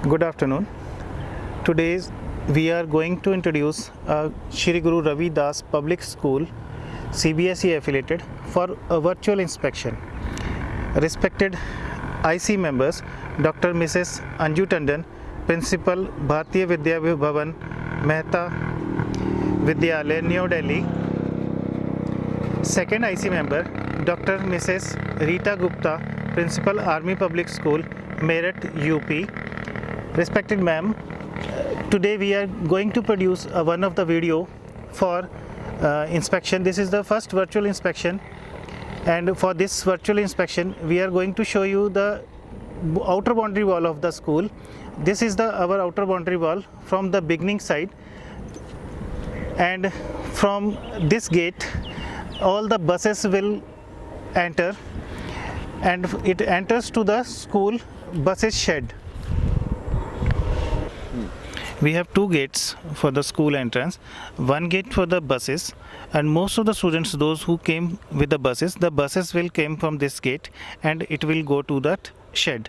Good afternoon. Today we are going to introduce Shri Guru Ravi Das Public School, CBSE affiliated, for a virtual inspection. Respected IC members, Dr. Mrs. Anju Tandon, Principal, Bharatiya Vidya Bhavan, Mehta Vidyalaya, New Delhi. Second IC member, Dr. Mrs. Rita Gupta, Principal, Army Public School, Meerut, UP. Respected ma'am, today we are going to produce one of the video for inspection. This is the first virtual inspection, and for this virtual inspection we are going to show you the outer boundary wall of the school. This is our outer boundary wall from the beginning side, and from this gate all the buses will enter, and it enters to the school buses shed. We have two gates for the school entrance, one gate for the buses, and most of the students, those who came with the buses will came from this gate and it will go to that shed.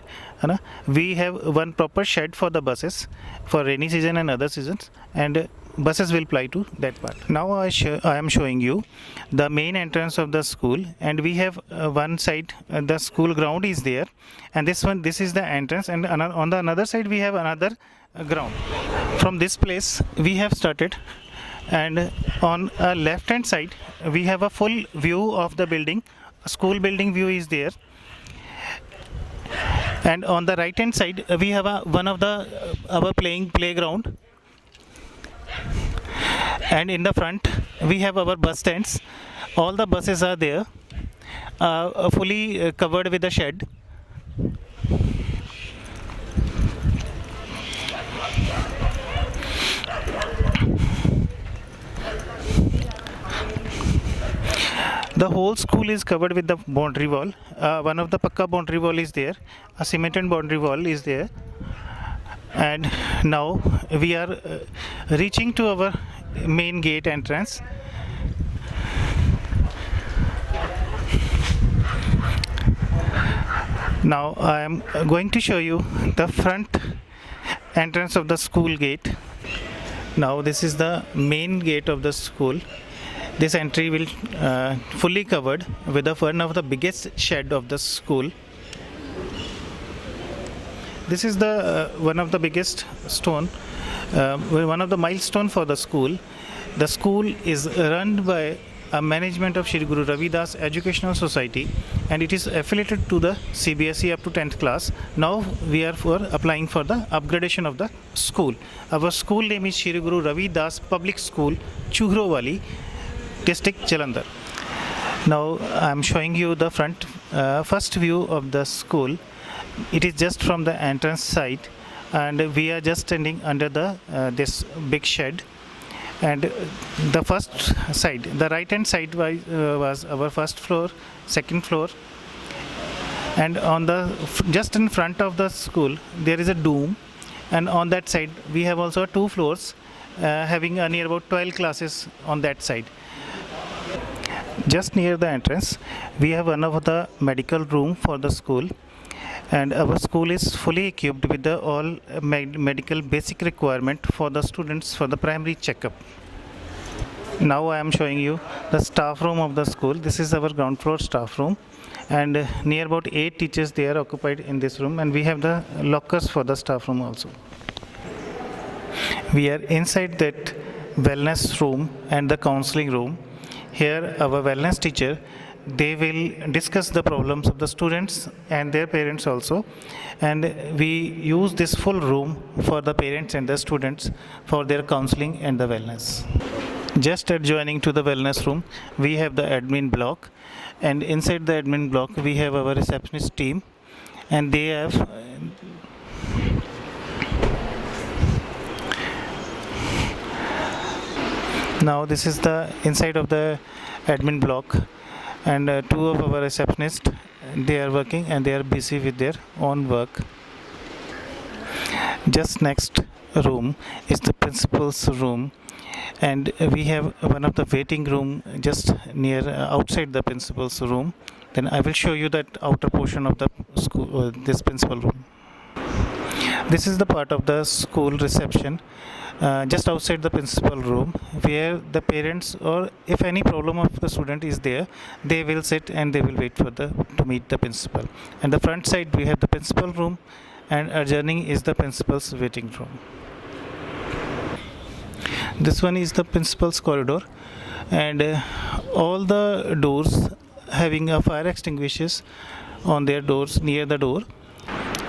We have one proper shed for the buses for rainy season and other seasons, and buses will ply to that part. Now I am showing you the main entrance of the school, and we have one side the school ground is there, and this is the entrance, and on the another side we have another ground. From this place we have started, and on a left hand side we have a full view of the building. A school building view is there, and on the right hand side we have one of the our playground, and in the front we have our bus stands. All the buses are there, fully covered with the shed. The whole school is covered with the boundary wall. One of the pakka boundary wall is there, a cemented boundary wall is there, and now we are reaching to our main gate entrance. Now I am going to show you the front entrance of the school gate. Now this is the main gate of the school. This entry will fully covered with one of the biggest shed of the school. This is the one of the biggest stone, one of the milestone for the school. The school is run by a management of Shri Guru Ravi Das Educational Society, and it is affiliated to the CBSE up to 10th class. Now we are applying for the upgradation of the school. Our school name is Shri Guru Ravi Das Public School, Chuhrowali, District Jalandhar. Now I am showing you the first view of the school. It is just from the entrance side, and we are just standing under the this big shed. And the first side, the right hand side was our first floor, second floor, and on the just in front of the school there is a dome, and on that side we have also two floors having near about 12 classes on that side. Just near the entrance we have one of the medical room for the school, and our school is fully equipped with the all medical basic requirement for the students for the primary checkup. Now I am showing you the staff room of the school. This is our ground floor staff room, and near about 8 teachers they are occupied in this room, and we have the lockers for the staff room also. We are inside that wellness room and the counseling room. Here our wellness teacher, they will discuss the problems of the students and their parents also, and we use this full room for the parents and the students for their counseling and the wellness. Just adjoining to the wellness room we have the admin block, and inside the admin block we have our receptionist team, and they have now this is the inside of the admin block, and two of our receptionists, they are working and they are busy with their own work. Just next room is the principal's room, and we have one of the waiting room just near outside the principal's room. Then I will show you that outer portion of the school, this principal room. This is the part of the school reception, just outside the principal room, where the parents or if any problem of the student is there, they will sit and they will wait for the to meet the principal. And the front side we have the principal room, and adjoining is the principal's waiting room. This one is the principal's corridor, and all the doors having a fire extinguishers on their doors near the door.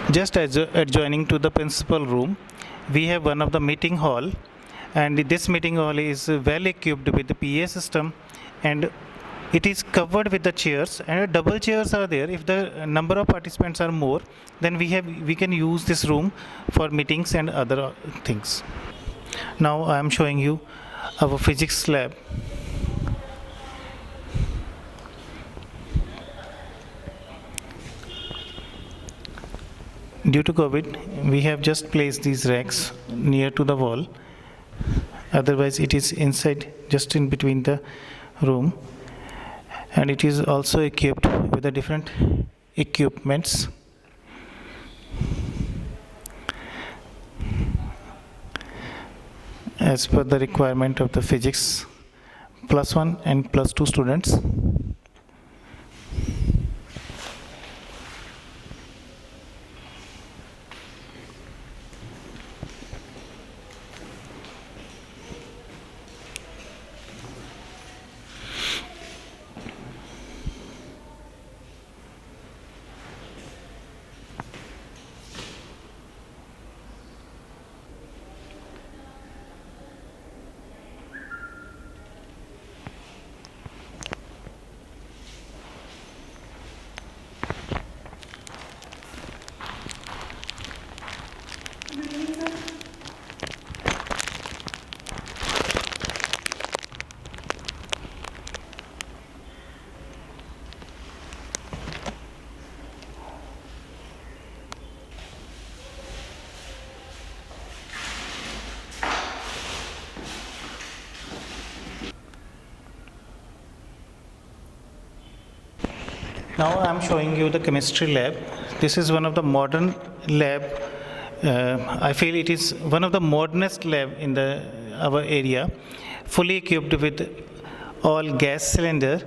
Just as adjoining to the principal room, we have one of the meeting hall, and this meeting hall is well equipped with the PA system, and it is covered with the chairs, and double chairs are there. If the number of participants are more, then we can use this room for meetings and other things. Now I am showing you our physics lab. Due to COVID, we have just placed these racks near to the wall. Otherwise, it is inside, just in between the room, and it is also equipped with the different equipments. As per the requirement of the physics +1 and +2 students. Now I am showing you the chemistry lab. This is one of the modern lab. I feel it is one of the modernest lab in our area, fully equipped with all gas cylinder,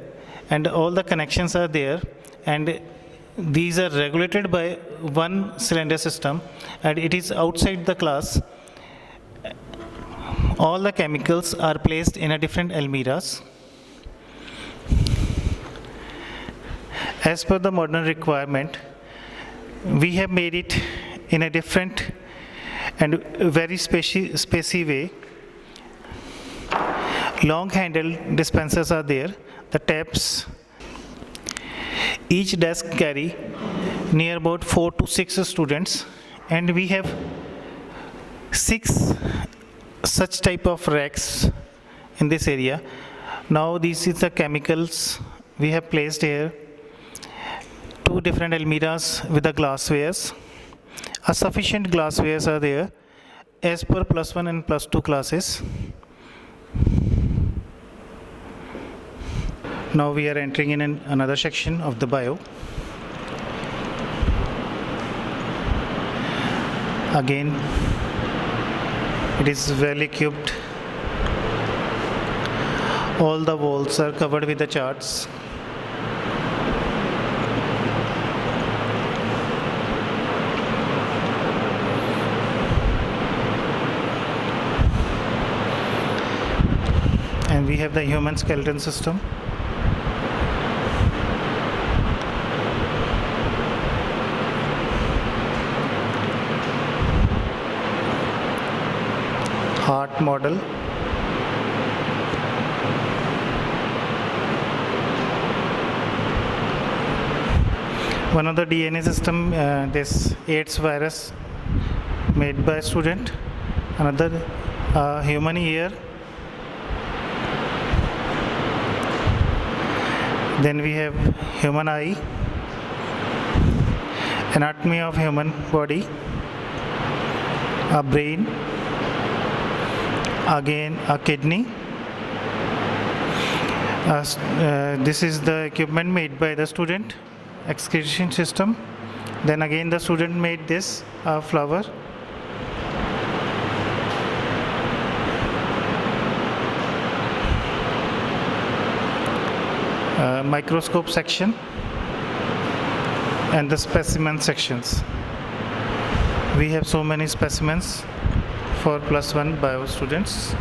and all the connections are there, and these are regulated by one cylinder system, and it is outside the class. All the chemicals are placed in a different almirahs. As per the modern requirement, we have made it in a different and very spacey way. Long handle dispensers are there, the taps. Each desk carry near about 4 to 6 students, and we have 6 such type of racks in this area. Now this is the chemicals we have placed here. 2 different almirahs with the glasswares. A sufficient glasswares are there as per +1 and +2 classes. Now we are entering in another section of the bio. Again, it is well equipped. All the walls are covered with the charts. And we have the human skeleton system. Heart model. One of the DNA system, this AIDS virus made by student. Another human ear. Then we have human eye, anatomy of human body, a brain, again a kidney. This is the equipment made by the student, excretion system. Then again the student made this flower microscope section and the specimen sections. We have so many specimens for +1 bio students.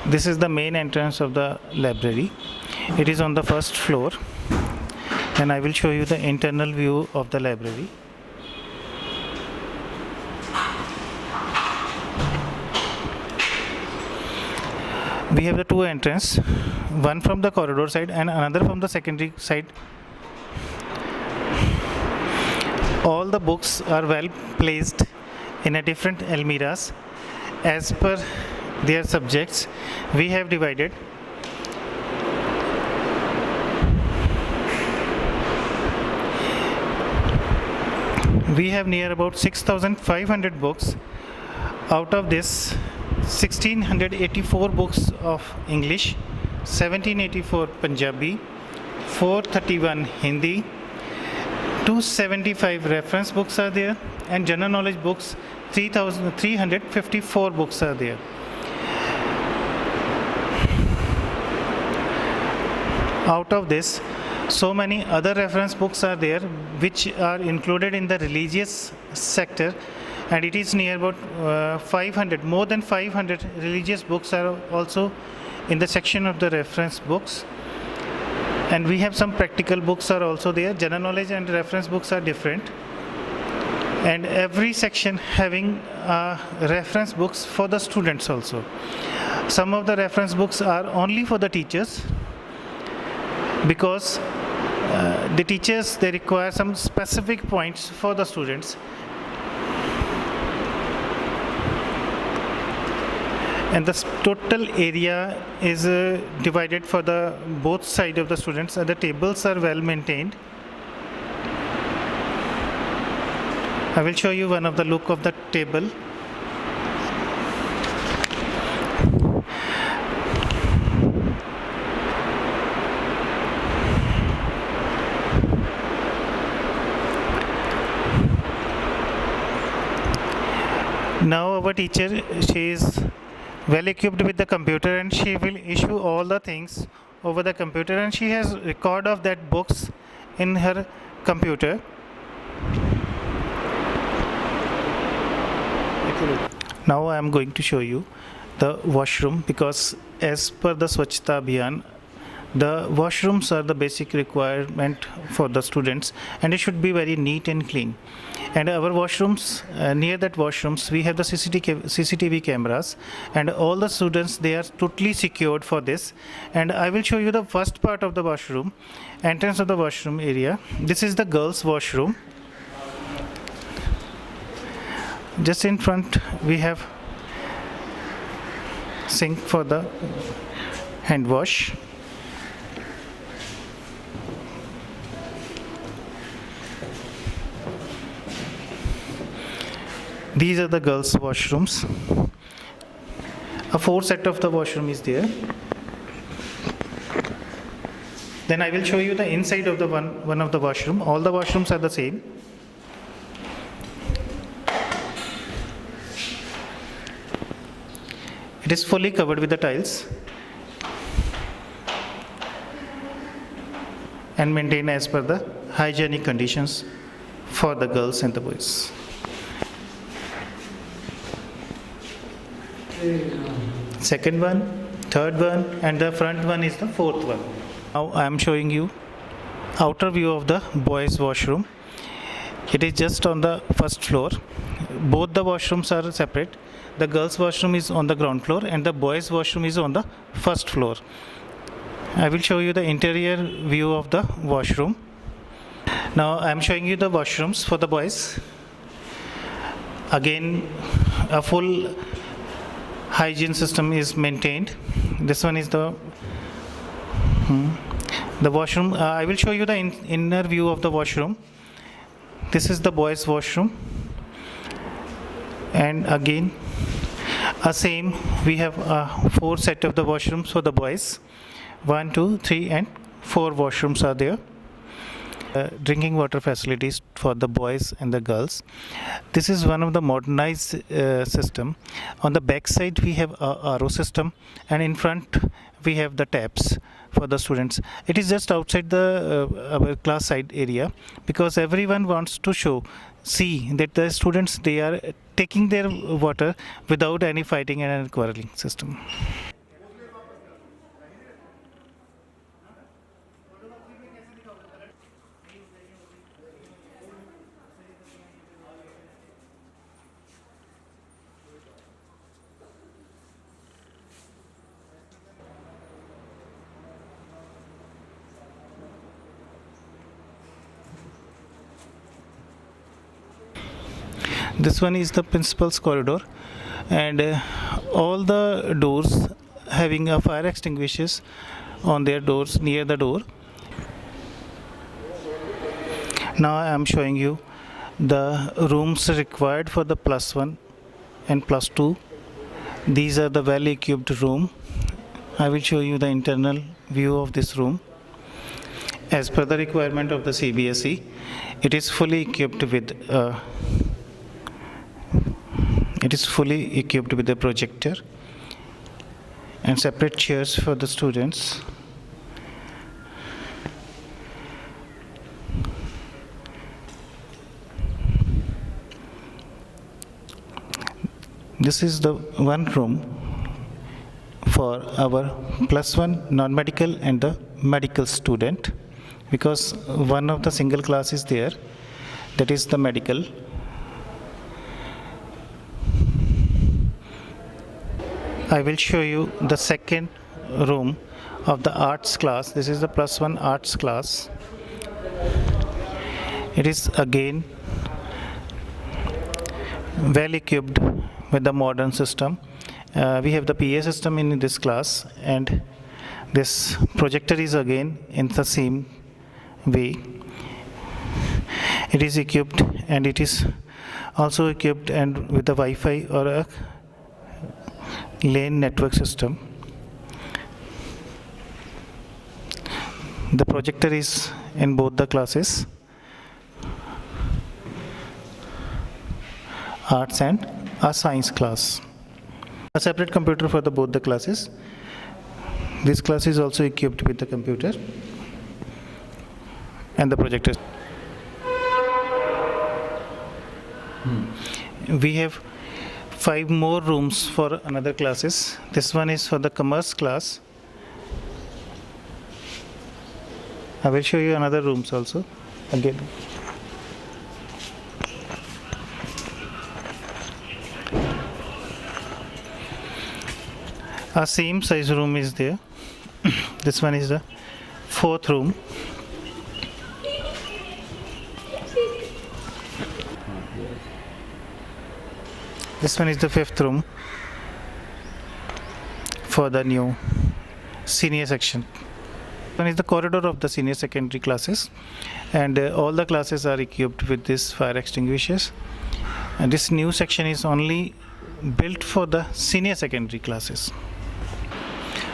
This is the main entrance of the library. It is on the first floor, and I will show you the internal view of the library. We have the two entrances, one from the corridor side and another from the secondary side. All the books are well placed in a different almirahs as per their subjects. We have divided near about 6,500 books. Out of this, 1,684 books of English, 1,784 Punjabi, 431 Hindi, 275 reference books are there, and general knowledge books 3,354 books are there. Out of this, so many other reference books are there which are included in the religious sector, and it is near about 500, more than 500 religious books are also in the section of the reference books. And we have some practical books are also there. General knowledge and reference books are different, and every section having reference books for the students also. Some of the reference books are only for the teachers, because the teachers, they require some specific points for the students. And the total area is divided for the both side of the students, and the tables are well maintained. I will show you one of the look of the table. Now our teacher, she is well equipped with the computer, and she will issue all the things over the computer, and she has record of that books in her computer. Now I am going to show you the washroom, because as per the Swachhata Abhiyan, the washrooms are the basic requirement for the students, and it should be very neat and clean. And our washrooms, near that washrooms, we have the CCTV cameras, and all the students, they are totally secured for this. And I will show you the first part of the washroom, entrance of the washroom area. This is the girls' washroom. Just in front, we have sink for the hand wash. These are the girls' washrooms. A 4 set of the washroom is there. Then I will show you the inside of the one of the washroom. All the washrooms are the same. It is fully covered with the tiles and maintained as per the hygienic conditions for the girls and the boys. Second one, third one, and the front one is the fourth one. Now I am showing you outer view of the boys washroom. It is just on the first floor. Both the washrooms are separate. The girls washroom is on the ground floor and the boys washroom is on the first floor. I will show you the interior view of the washroom. Now I am showing you the washrooms for the boys. Again, a full hygiene system is maintained. This one is the washroom. I will show you the inner view of the washroom. This is the boys washroom, and again same, we have 4 set of the washrooms for the boys. 1, 2, 3 and 4 washrooms are there. Drinking water facilities for the boys and the girls. This is one of the modernized system. On the back side we have a RO system, and in front we have the taps for the students. It is just outside the our class side area, because everyone wants to see that the students, they are taking their water without any fighting and any quarreling system. This one is the principal's corridor, and all the doors having a fire extinguishers on their doors, near the door. Now I am showing you the rooms required for the +1 and +2. These are the well equipped room. I will show you the internal view of this room. As per the requirement of the CBSE, it is fully equipped with a projector and separate chairs for the students. This is the one room for our +1 non-medical and the medical student, because one of the single class is there, that is the medical. I will show you the second room of the arts class. This is the +1 arts class. It is again well equipped with the modern system. We have the PA system in this class, and this projector is again in the same way. It is equipped, and it is also equipped and with the Wi-Fi or a LAN network system. The projector is in both the classes, arts and a science class. A separate computer for both the classes. This class is also equipped with the computer and the projector. We have 5 more rooms for another classes. This one is for the commerce class. I will show you another rooms also again. A same size room is there. This one is the 4th room. This one is the 5th room for the new senior section. This one is the corridor of the senior secondary classes, and all the classes are equipped with this fire extinguishers. And this new section is only built for the senior secondary classes.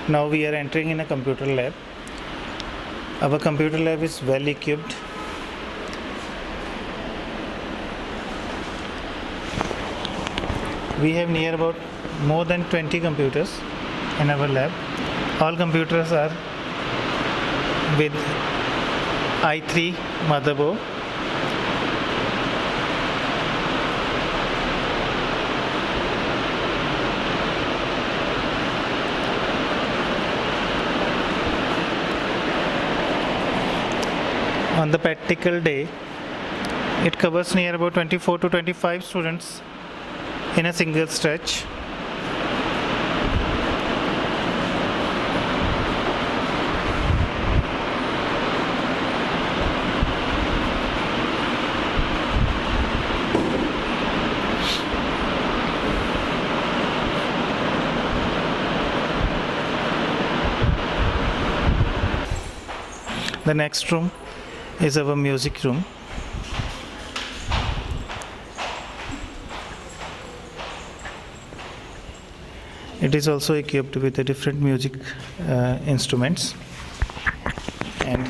Now we are entering in a computer lab. Our computer lab is well equipped. We have near about more than 20 computers in our lab. All computers are with i3 motherboard. on the practical day. It covers near about 24 to 25 students in a single stretch. The next room is our music room. It is also equipped with the different music instruments, and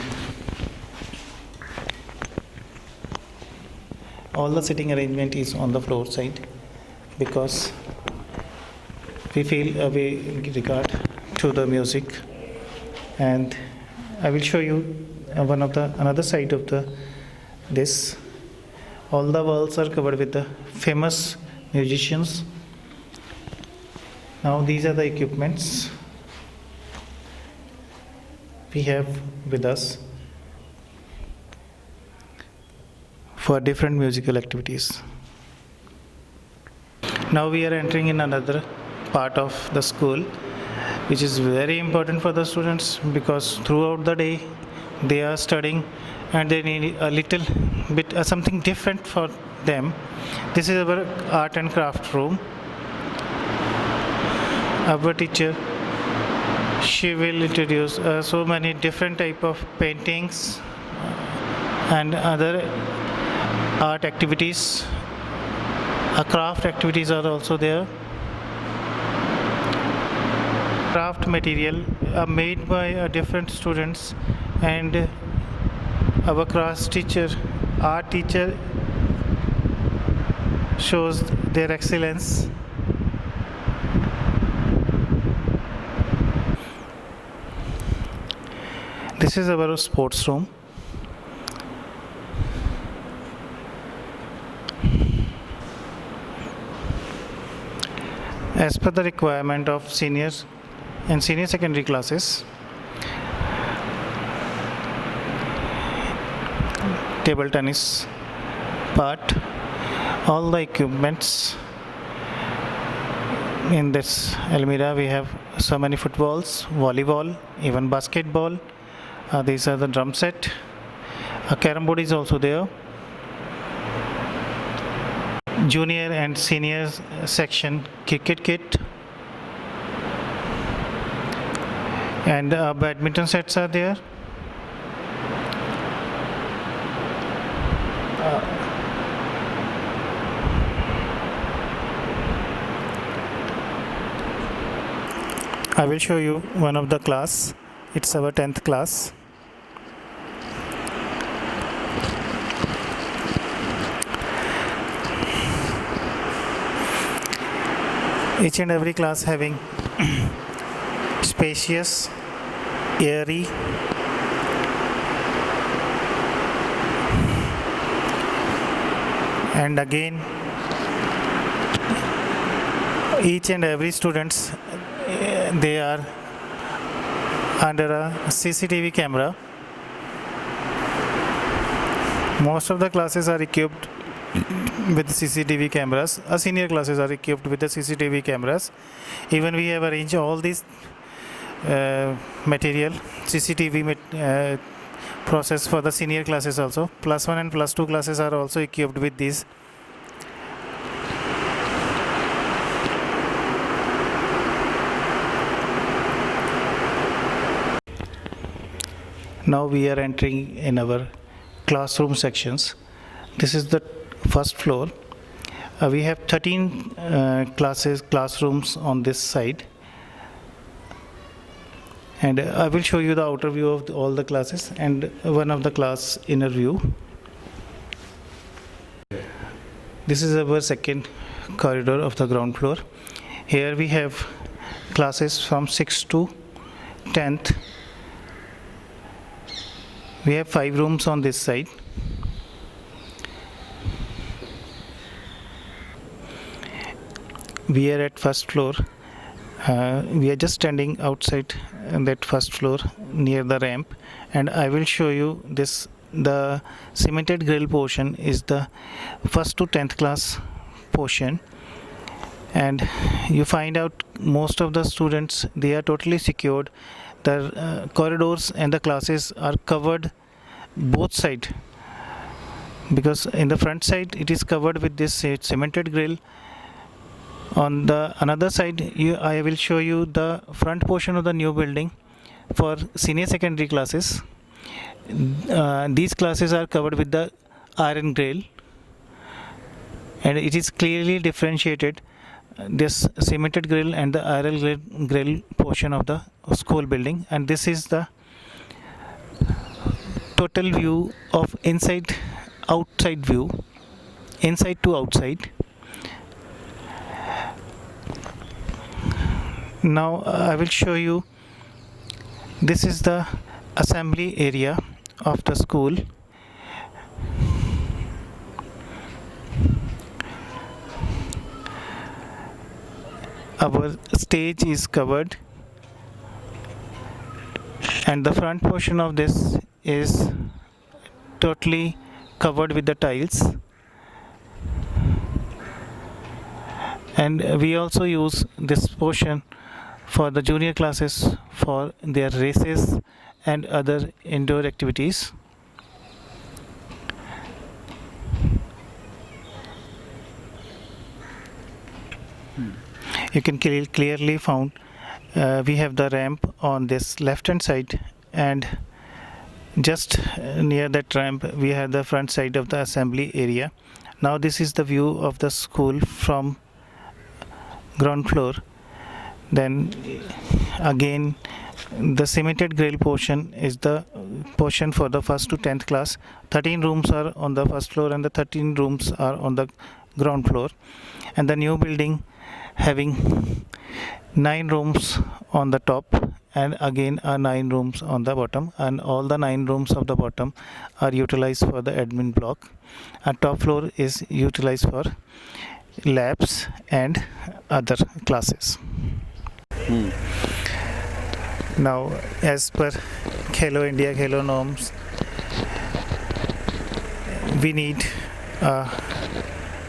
all the sitting arrangement is on the floor side because we feel a way regard to the music. And I will show you another side of this. All the walls are covered with the famous musicians. Now these are the equipments we have with us for different musical activities. Now we are entering in another part of the school, which is very important for the students because throughout the day they are studying and they need a little bit something different for them. This is our art and craft room. Our teacher, she will introduce so many different type of paintings and other art activities. Craft activities are also there. Craft material are made by different students, and our class teacher, art teacher, shows their excellence. This is our sports room. As per the requirement of seniors and senior secondary classes, table tennis part, all the equipments in this Almira. We have so many footballs, volleyball, even basketball. These are the drum set. A carom board is also there. Junior and senior section cricket kit, and badminton sets are there. I will show you one of the class. It's our 10th class. Each and every class having spacious, airy, and again each and every students, they are under a CCTV camera. Most of the classes are equipped with CCTV cameras. Senior classes are equipped with the CCTV cameras. Even we have arranged all these material CCTV process for the senior classes also. Plus 1 and plus 2 classes are also equipped with these. Now we are entering in our classroom sections. This is the first floor. We have 13 classrooms on this side, and I will show you the outer view of all the classes and one of the class inner view. This is our second corridor of the ground floor. Here we have classes from 6th to 10th. We have 5 rooms on this side. We are at first floor. We are just standing outside that first floor near the ramp, and I will show you this the cemented grill portion is the first to 10th class portion, and you find out most of the students, they are totally secured. The corridors and the classes are covered both side, because in the front side it is covered with this cemented grill. On the another side, I will show you the front portion of the new building for senior secondary classes. These classes are covered with the iron grill, and it is clearly differentiated, this cemented grill and the iron grill portion of the school building. And this is the total view of inside outside view, inside to outside. Now I will show you, this is the assembly area of the school. Our stage is covered, and the front portion of this is totally covered with the tiles. And we also use this portion for the junior classes for their races and other indoor activities. You can clearly found we have the ramp on this left hand side, and just near that ramp we have the front side of the assembly area. Now this is the view of the school from ground floor. Then again, the cemented grill portion is the portion for the first to 10th class. 13 rooms are on the first floor and the 13 rooms are on the ground floor. And the new building having 9 rooms on the top, and again 9 rooms on the bottom, and all the 9 rooms of the bottom are utilized for the admin block, and top floor is utilized for labs and other classes. Now, as per Khelo India, Khelo norms, we need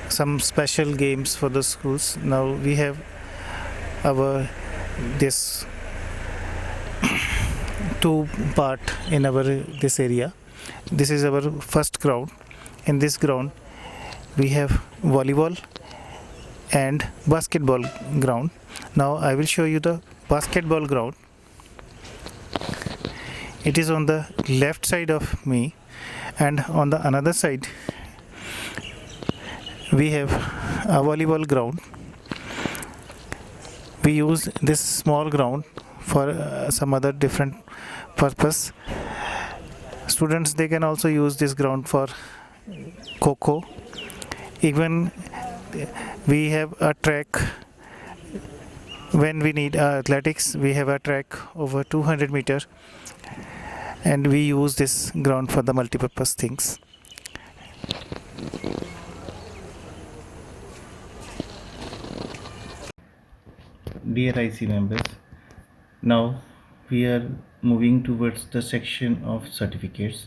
some special games for the schools. Now we have our this two part in our this area. This is our first ground. In this ground we have volleyball and basketball ground. Now I will show you the basketball ground. It is on the left side of me, and on the another side we have a volleyball ground. We use this small ground for some other different purpose. Students, they can also use this ground for kho-kho. Even we have a track when we need athletics. We have a track over 200 meters, and we use this ground for the multi-purpose things. Dear IC members, now we are moving towards the section of certificates.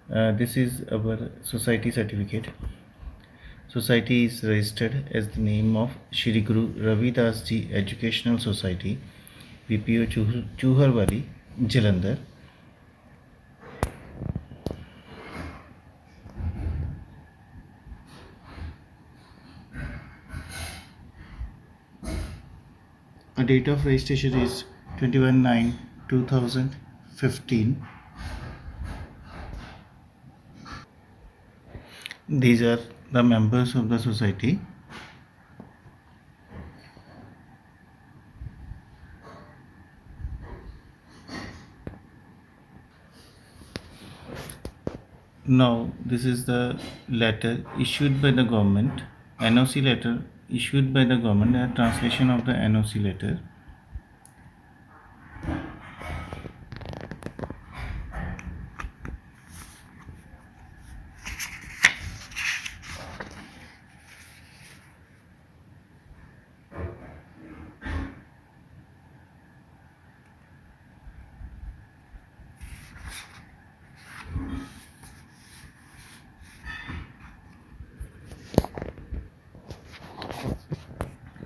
This is our society certificate. Society is registered as the name of Shri Guru Ravidas Ji Educational Society, BPO Chuharwali, Jalandhar. A date of registration is 21/9/2015. These are the members of the society. Now this is the letter issued by the government, NOC letter issued by the government, a translation of the NOC letter.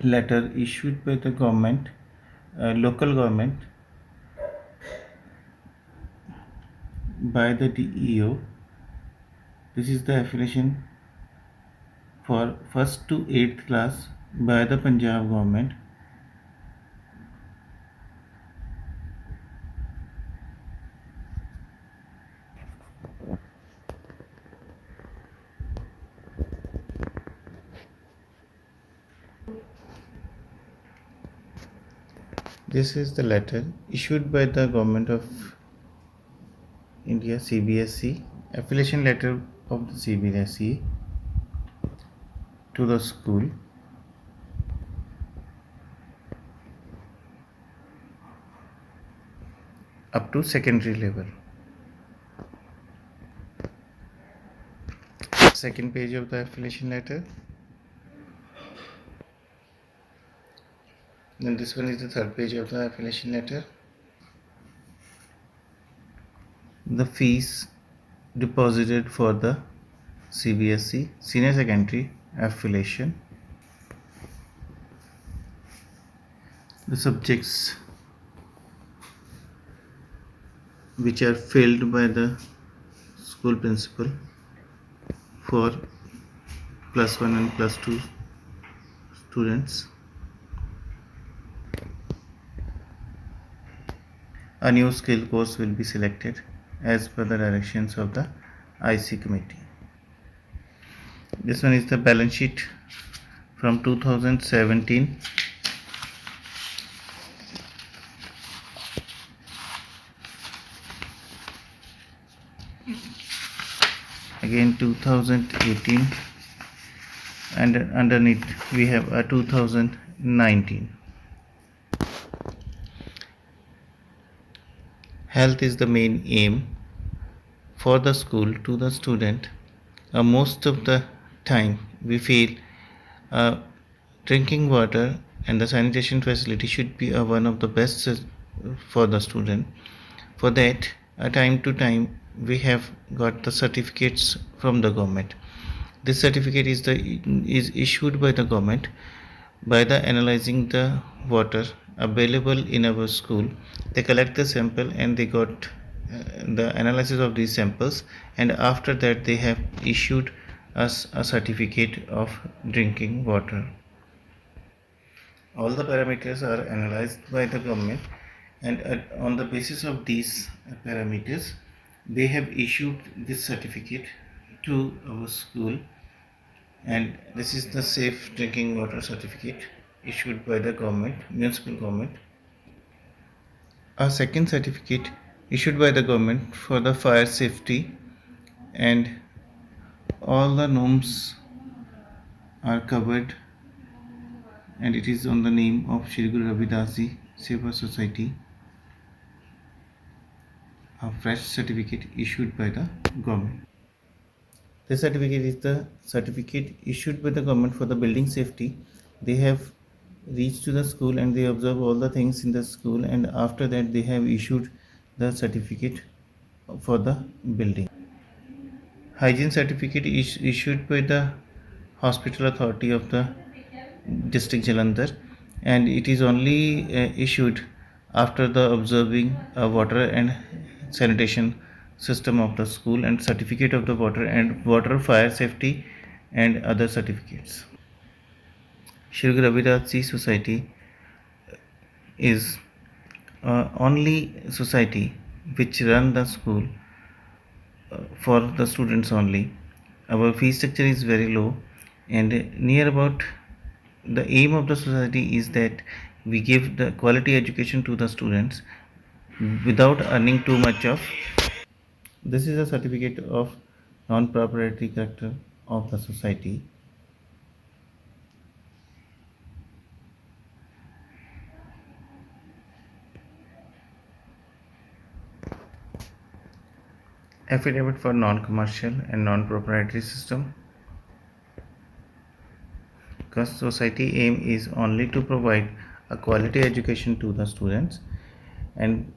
letter issued by the government, local government, by the DEO. This is the affiliation for 1st to 8th class by the Punjab government. This is the letter issued by the government of India, CBSE, affiliation letter of the CBSE to the school. Up to secondary level. Second page of the affiliation letter. Then this one is the third page of the affiliation letter. The fees deposited for the CBSE senior secondary affiliation. The subjects which are filled by the school principal for +1 and +2 students. A new skill course will be selected as per the directions of the IC committee. This one is the balance sheet from 2017. Again 2018, and underneath we have a 2019. Health is the main aim for the school to the student. Most of the time we feel drinking water and the sanitation facility should be one of the best for the student. For that, time to time we have got the certificates from the government. This certificate is issued by the government by the analyzing the water available in our school. They collect the sample and they got the analysis of these samples, and after that they have issued us a certificate of drinking water. All the parameters are analyzed by the government, and on the basis of these parameters they have issued this certificate to our school, and this is the safe drinking water certificate issued by the government, municipal government. A second certificate issued by the government for the fire safety, and all the norms are covered, and it is on the name of Shri Guru Ravidas Ji Seva Society. A fresh certificate issued by the government. This certificate is the certificate issued by the government for the building safety. They have reached to the school and they observe all the things in the school, and after that they have issued the certificate for the building. Hygiene certificate is issued by the hospital authority of the district Jalandhar, and it is only issued after the observing water and sanitation system of the school, and certificate of the water and water fire safety and other certificates. Shri Guru Ravidas Ji Society is only society which run the school for the students only. Our fee structure is very low, and near about the aim of the society is that we give the quality education to the students without earning too much of. This is a certificate of non-proprietary character of the society. Affidavit for non-commercial and non-proprietary system. Because society aim is only to provide a quality education to the students, and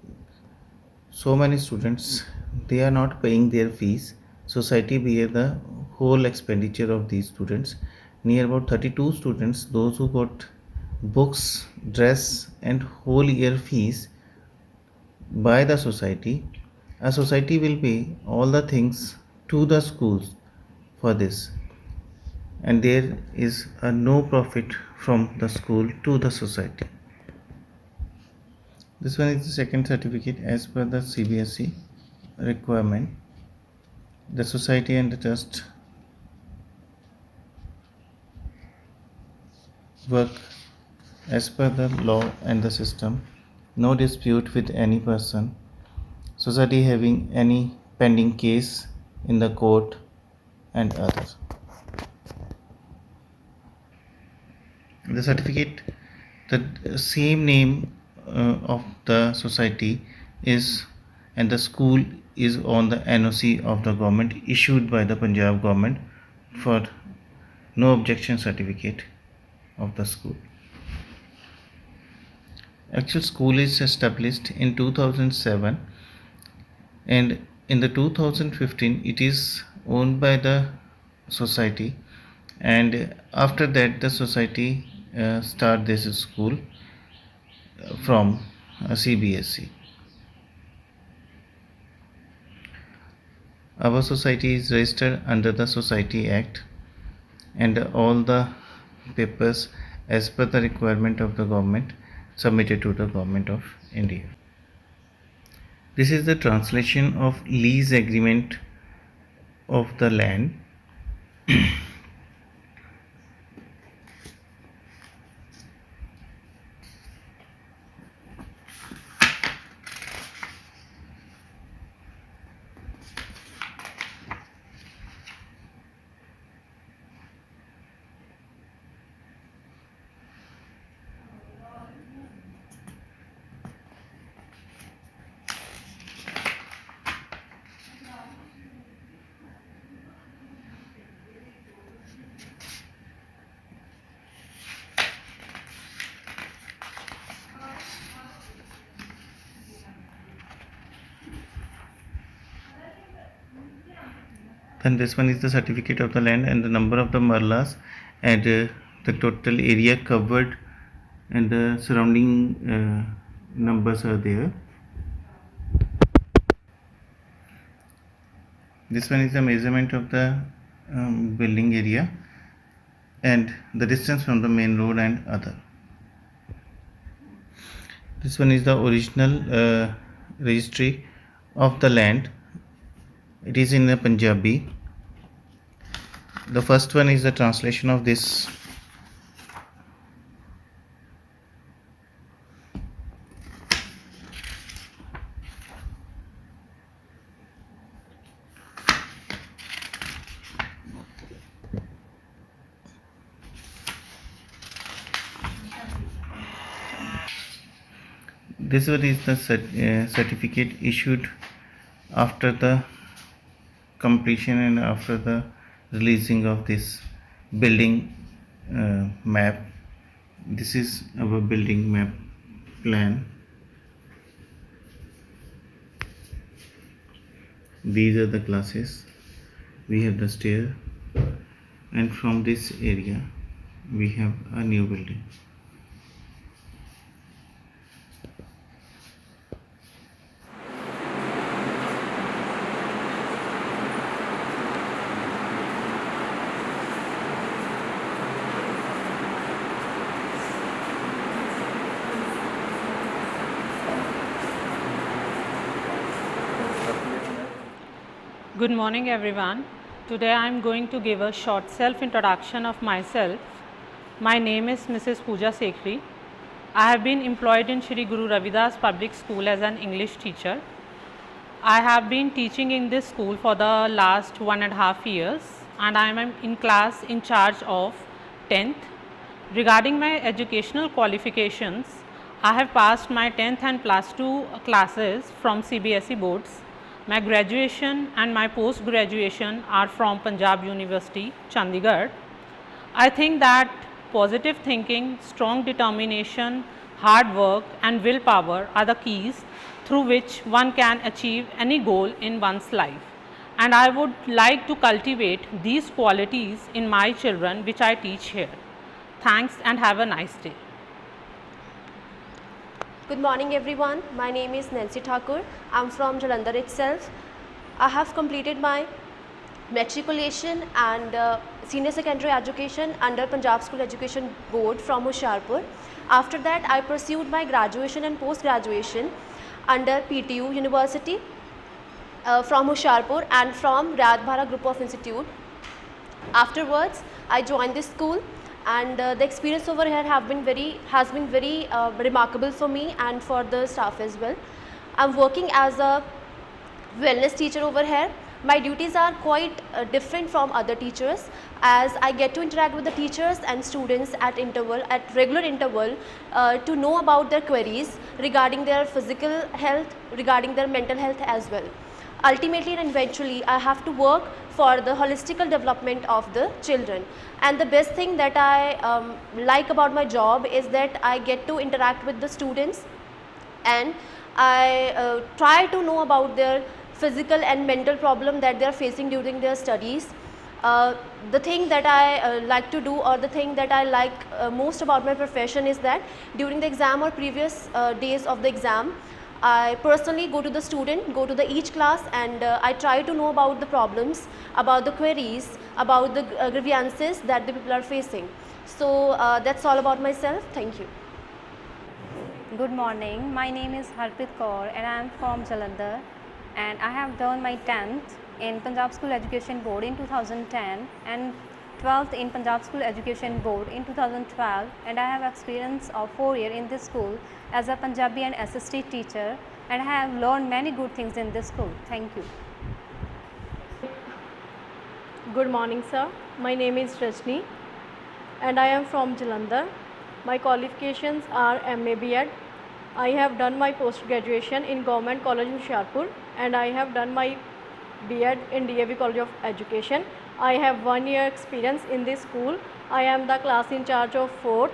so many students, they are not paying their fees. Society bear the whole expenditure of these students. Near about 32 students, those who got books, dress, and whole year fees by the society, a society will pay all the things to the schools for this, and there is a no profit from the school to the society. This one is the second certificate as per the CBSE requirement. The society and the trust work as per the law and the system. No dispute with any person. Society having any pending case in the court and others. The certificate, the same name of the society is, and the school is on the NOC of the government issued by the Punjab government for no objection certificate of the school. Actual school is established in 2007, and in the 2015 it is owned by the society, and after that the society start this school from CBSE. Our society is registered under the Society Act, and all the papers as per the requirement of the government submitted to the government of India. This is the translation of lease agreement of the land. Then this one is the certificate of the land and the number of the marlas and the total area covered, and the surrounding numbers are there. This one is the measurement of the building area and the distance from the main road and other. This one is the original registry of the land. It is in Punjabi. The first one is the translation of this. This one is the certificate issued after the completion and after the releasing of this building map. This is our building map plan. These are the classes. We have the stair, and from this area we have a new building. Good morning everyone. Today I am going to give a short self-introduction of myself. My name is Mrs. Pooja Sekhri. I have been employed in Shri Guru Ravidas Public School as an English teacher. I have been teaching in this school for the last 1.5 years, and I am in class in charge of 10th. Regarding my educational qualifications, I have passed my 10th and plus 2 classes from CBSE boards. My graduation and my post graduation are from Punjab University, Chandigarh. I think that positive thinking, strong determination, hard work and willpower are the keys through which one can achieve any goal in one's life. And I would like to cultivate these qualities in my children which I teach here. Thanks and have a nice day. Good morning everyone. My name is Nancy Thakur. I'm from Jalandhar itself. I have completed my matriculation and senior secondary education under Punjab School Education Board from Hoshiarpur. After that, I pursued my graduation and post-graduation under PTU University from Hoshiarpur and from Riyad Bhara Group of Institute. Afterwards, I joined this school, and the experience over here has been very remarkable for me and for the staff as well. I'm working as a wellness teacher over here. My duties are quite different from other teachers, as I get to interact with the teachers and students at regular interval to know about their queries regarding their physical health, regarding their mental health as well. Ultimately and eventually, I have to work for the holistical development of the children. And the best thing that I like about my job is that I get to interact with the students, and I try to know about their physical and mental problem that they are facing during their studies. The thing that I like to do, or the thing that I like most about my profession, is that during the exam or previous days of the exam, I personally go to the student, go to each class, and I try to know about the problems, about the queries, about the grievances that the people are facing. So that's all about myself. Thank you. Good morning, my name is Harpreet Kaur and I am from Jalandhar, and I have done my 10th in Punjab School Education Board in 2010 and 12th in Punjab School Education Board in 2012, and I have experience of 4 years in this school as a Punjabi and SST teacher, and I have learned many good things in this school. Thank you. Good morning sir, my name is Rajni and I am from Jalandhar. My qualifications are MA B.Ed. I have done my post-graduation in Government College Hoshiarpur, and I have done my B.Ed in DAV College of Education. I have 1 year experience in this school. I am the class in charge of 4th